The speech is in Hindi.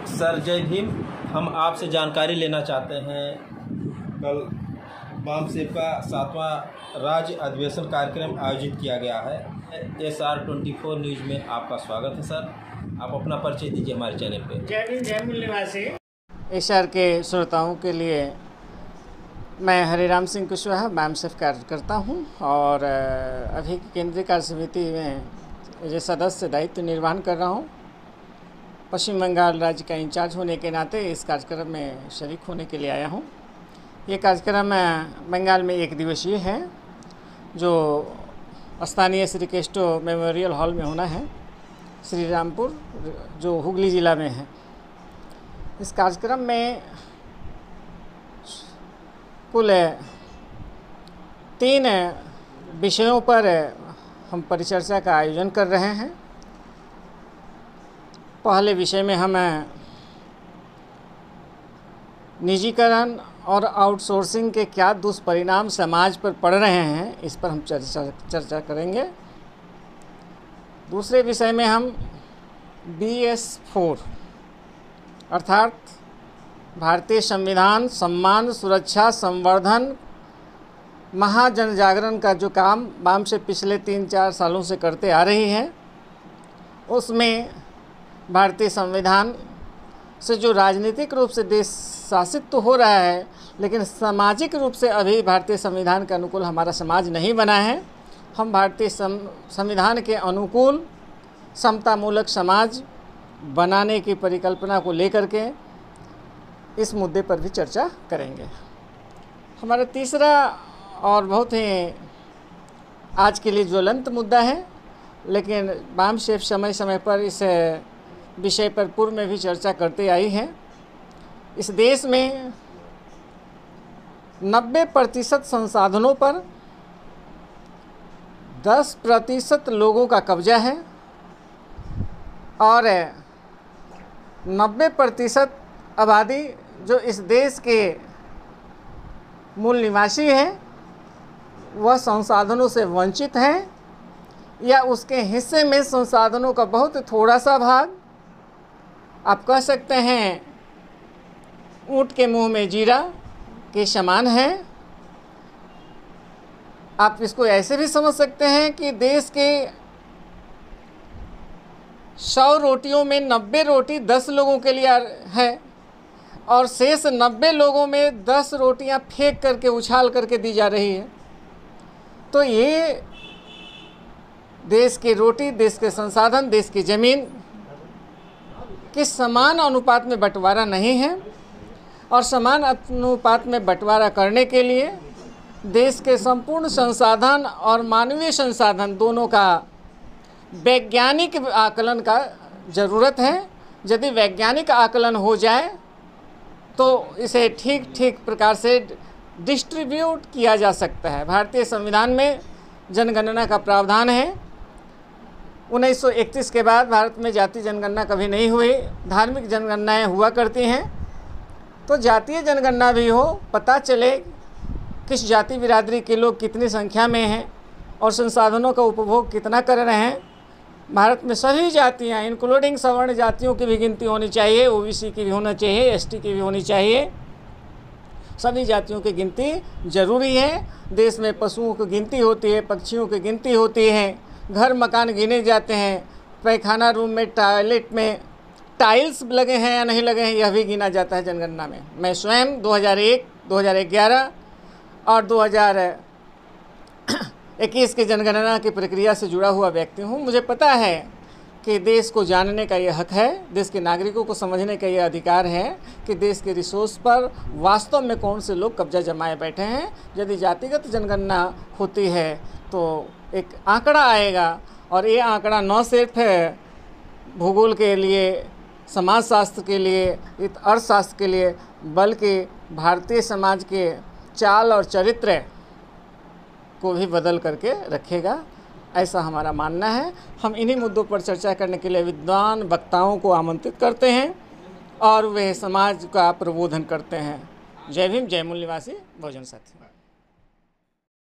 सर जय भीम। हम आपसे जानकारी लेना चाहते हैं। कल बामसेफ का 7वां राज्य अधिवेशन कार्यक्रम आयोजित किया गया है। SR24 न्यूज़ में आपका स्वागत है सर। आप अपना परिचय दीजिए हमारे चैनल पे। जय भीम जय मूल निवासी। SR के श्रोताओं के लिए मैं हरिराम सिंह कुशवाहा बामसेफ कार्य करता हूं और अभी केंद्रीय कार्य समिति में जो सदस्य दायित्व निर्वहन कर रहा हूं। पश्चिम बंगाल राज्य का इंचार्ज होने के नाते इस कार्यक्रम में शरीक होने के लिए आया हूं। ये कार्यक्रम बंगाल में एक दिवसीय है जो स्थानीय श्री केस्टो मेमोरियल हॉल में होना है, श्री रामपुर जो हुगली ज़िला में है। इस कार्यक्रम में कुल 3 विषयों पर हम परिचर्चा का आयोजन कर रहे हैं। पहले विषय में हम निजीकरण और आउटसोर्सिंग के क्या दुष्परिणाम समाज पर पड़ रहे हैं, इस पर हम चर्चा करेंगे। दूसरे विषय में हम BS4 अर्थात भारतीय संविधान सम्मान सुरक्षा संवर्धन महाजन जागरण का जो काम बामसेफ पिछले 3-4 सालों से करते आ रही है, उसमें भारतीय संविधान से जो राजनीतिक रूप से देश शासित तो हो रहा है, लेकिन सामाजिक रूप से अभी भारतीय संविधान के अनुकूल हमारा समाज नहीं बना है। हम भारतीय संविधान के अनुकूल समतामूलक समाज बनाने की परिकल्पना को लेकर के इस मुद्दे पर भी चर्चा करेंगे। हमारा तीसरा और बहुत ही आज के लिए ज्वलंत मुद्दा है, लेकिन बामसेफ समय समय पर इस विषय पर पूर्व में भी चर्चा करते आई है। इस देश में 90% संसाधनों पर 10% लोगों का कब्जा है और 90% आबादी जो इस देश के मूल निवासी हैं वह संसाधनों से वंचित हैं या उसके हिस्से में संसाधनों का बहुत थोड़ा सा भाग, आप कह सकते हैं ऊँट के मुंह में जीरा के समान है। आप इसको ऐसे भी समझ सकते हैं कि देश के 100 रोटियों में 90 रोटी 10 लोगों के लिए है और शेष 90 लोगों में 10 रोटियां फेंक करके उछाल करके दी जा रही है। तो ये देश की रोटी, देश के संसाधन, देश की ज़मीन के समान अनुपात में बंटवारा नहीं है और समान अनुपात में बंटवारा करने के लिए देश के संपूर्ण संसाधन और मानवीय संसाधन दोनों का वैज्ञानिक आकलन का ज़रूरत है। यदि वैज्ञानिक आकलन हो जाए तो इसे ठीक प्रकार से डिस्ट्रीब्यूट किया जा सकता है। भारतीय संविधान में जनगणना का प्रावधान है। 1931 के बाद भारत में जातीय जनगणना कभी नहीं हुई, धार्मिक जनगणनाएं हुआ करती हैं। तो जातीय जनगणना भी हो, पता चले किस जाति बिरादरी के लोग कितनी संख्या में हैं और संसाधनों का उपभोग कितना कर रहे हैं। भारत में सभी जातियां इंक्लूडिंग सवर्ण जातियों की भी गिनती होनी चाहिए, OBC की भी होना चाहिए, ST की भी होनी चाहिए। सभी जातियों की गिनती जरूरी है। देश में पशुओं की गिनती होती है, पक्षियों की गिनती होती है, घर मकान गिने जाते हैं, पैखाना रूम में टॉयलेट में टाइल्स लगे हैं या नहीं लगे हैं यह भी गिना जाता है जनगणना में। मैं स्वयं 2001, 2011 और 2021 की जनगणना की प्रक्रिया से जुड़ा हुआ व्यक्ति हूँ। मुझे पता है कि देश को जानने का यह हक है, देश के नागरिकों को समझने का यह अधिकार है कि देश के रिसोर्स पर वास्तव में कौन से लोग कब्जा जमाए बैठे हैं। यदि जातिगत जनगणना होती है तो एक आंकड़ा आएगा और ये आंकड़ा न सिर्फ भूगोल के लिए, समाजशास्त्र के लिए, अर्थशास्त्र के लिए, बल्कि भारतीय समाज के चाल और चरित्र को भी बदल करके रखेगा, ऐसा हमारा मानना है। हम इन्हीं मुद्दों पर चर्चा करने के लिए विद्वान वक्ताओं को आमंत्रित करते हैं और वे समाज का प्रबोधन करते हैं। जय भीम जय मूल निवासी बहुजन साथी।